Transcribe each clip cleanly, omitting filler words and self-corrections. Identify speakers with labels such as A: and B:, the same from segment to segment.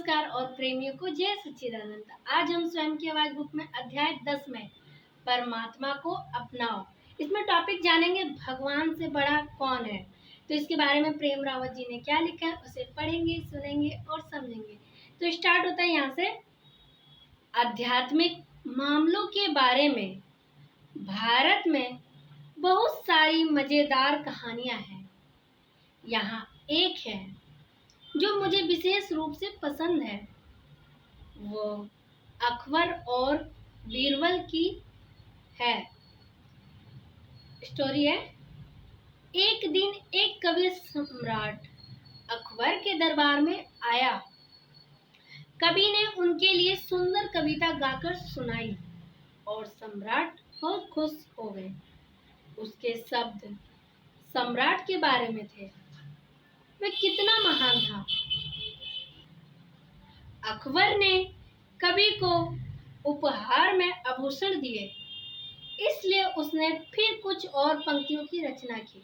A: नमस्कार और प्रेमियों को जय सच्चिदानंद। आज हम स्वयं की आवाज बुक में अध्याय 10 में परमात्मा को अपनाओ, इसमें टॉपिक जानेंगे भगवान से बड़ा कौन है। तो इसके बारे में प्रेम रावत जी ने क्या लिखा है उसे पढ़ेंगे, सुनेंगे और समझेंगे। तो स्टार्ट होता है यहाँ से। आध्यात्मिक मामलों के बारे में भारत में बहुत सारी मजेदार कहानियां हैं। यहाँ एक है जो मुझे विशेष रूप से पसंद है, वो अकबर और बीरबल की है। स्टोरी है। एक दिन एक कवि सम्राट अकबर के दरबार में आया। कवि ने उनके लिए सुंदर कविता गाकर सुनाई और सम्राट बहुत खुश हो गए। उसके शब्द सम्राट के बारे में थे, वह कितना महान था। अकबर ने कवि को उपहार में आभूषण दिए, इसलिए उसने फिर कुछ और पंक्तियों की रचना की।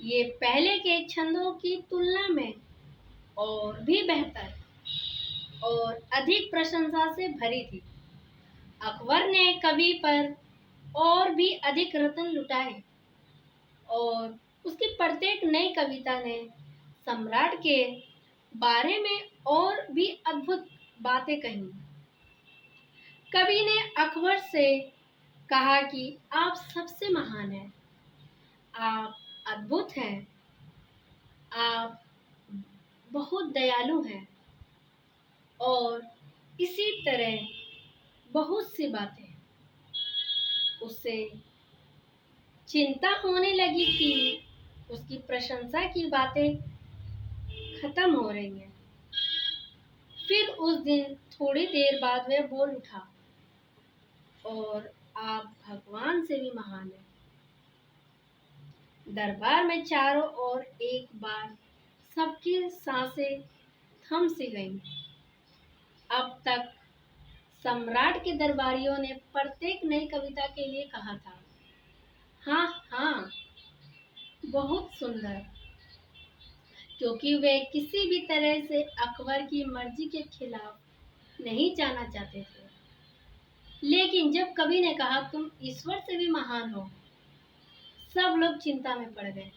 A: ये पहले के छंदों की तुलना में और भी बेहतर और अधिक प्रशंसा से भरी थी। अकबर ने कवि पर और भी अधिक रत्न लुटाए और उसकी प्रत्येक नई कविता ने सम्राट के बारे में और भी अद्भुत बातें कही। कवि ने अकबर से कहा कि आप सबसे महान हैं, आप अद्भुत हैं, आप बहुत दयालु हैं और इसी तरह बहुत सी बातें। उसे चिंता होने लगी कि उसकी प्रशंसा की बातें खत्म हो रही हैं। फिर उस दिन थोड़ी देर बाद वह बोल उठा, और आप भगवान से भी महान हैं। दरबार में चारों ओर एक बार सबकी सांसें थम सी गईं। अब तक सम्राट के दरबारियों ने प्रत्येक नई कविता के लिए कहा था, हाँ हाँ, बहुत सुंदर, क्योंकि वे किसी भी तरह से अकबर की मर्जी के खिलाफ नहीं जाना चाहते थे। लेकिन जब कवि ने कहा तुम ईश्वर से भी महान हो, सब लोग चिंता में पड़ गए।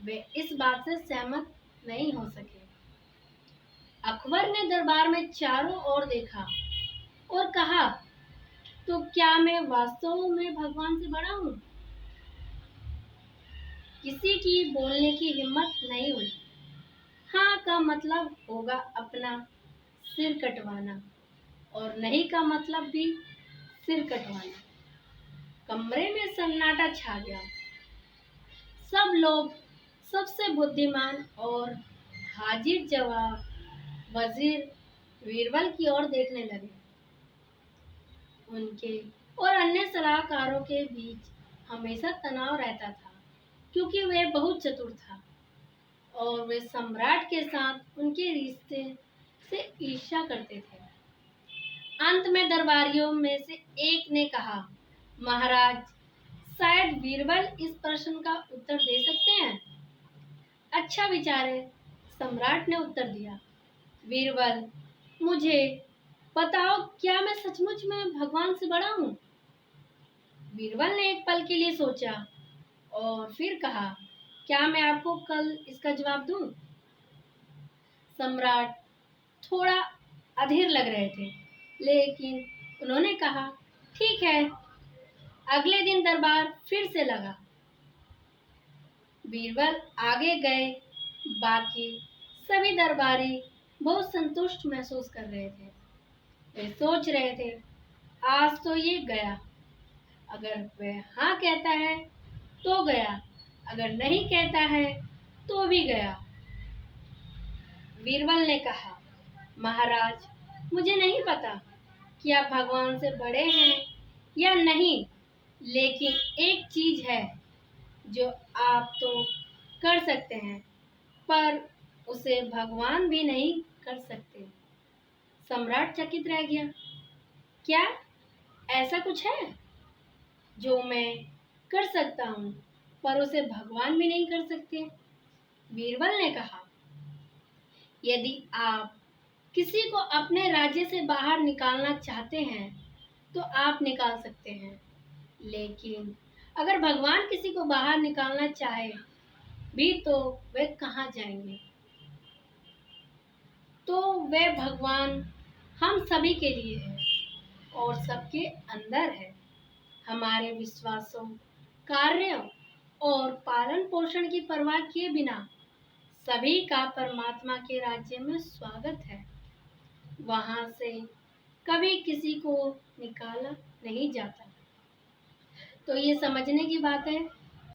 A: वे इस बात से सहमत नहीं हो सके। अकबर ने दरबार में चारों ओर देखा और कहा, तो क्या मैं वास्तव में भगवान से बड़ा हूँ? किसी की बोलने की हिम्मत नहीं हुई। हाँ का मतलब होगा अपना सिर कटवाना और नहीं का मतलब भी सिर कटवाना। कमरे में सन्नाटा छा गया। सब लोग सबसे बुद्धिमान और हाजिर जवाब वजीर बीरबल की ओर देखने लगे। उनके और अन्य सलाहकारों के बीच हमेशा तनाव रहता था, क्योंकि वह बहुत चतुर था और वे सम्राट के साथ उनके रिश्ते से ईर्ष्या करते थे। अंत में दरबारियों में से एक ने कहा, महाराज, शायद बीरबल इस प्रश्न का उत्तर दे सकते हैं। अच्छा विचार है, सम्राट ने उत्तर दिया। बीरबल, मुझे बताओ, क्या मैं सचमुच में भगवान से बड़ा हूँ? बीरबल ने एक पल के लिए सोचा और फिर कहा, क्या मैं आपको कल इसका जवाब दूं? सम्राट थोड़ा अधीर लग रहे थे, लेकिन उन्होंने कहा, ठीक है। अगले दिन दरबार फिर से लगा। बीरबल आगे गए। बाकी सभी दरबारी बहुत संतुष्ट महसूस कर रहे थे। वे सोच रहे थे, आज तो ये गया। अगर वह हाँ कहता है तो गया, अगर नहीं कहता है तो भी गया। बीरबल ने कहा, महाराज, मुझे नहीं पता कि आप भगवान से बड़े हैं या नहीं, लेकिन एक चीज है जो आप तो कर सकते हैं, पर उसे भगवान भी नहीं कर सकते। सम्राट चकित रह गया। क्या ऐसा कुछ है जो मैं कर सकता हूँ पर उसे भगवान भी नहीं कर सकते? बीरबल ने कहा, यदि आप किसी को अपने राज्य से बाहर निकालना चाहते हैं तो आप निकाल सकते हैं, लेकिन अगर भगवान किसी को बाहर निकालना चाहे भी तो वे कहाँ जाएंगे? तो वे भगवान हम सभी के लिए है और सबके अंदर है। हमारे विश्वासों, कार्यों और पालन पोषण की परवाह किए बिना सभी का परमात्मा के राज्य में स्वागत है। वहां से कभी किसी को निकाला नहीं जाता। तो ये समझने की बात है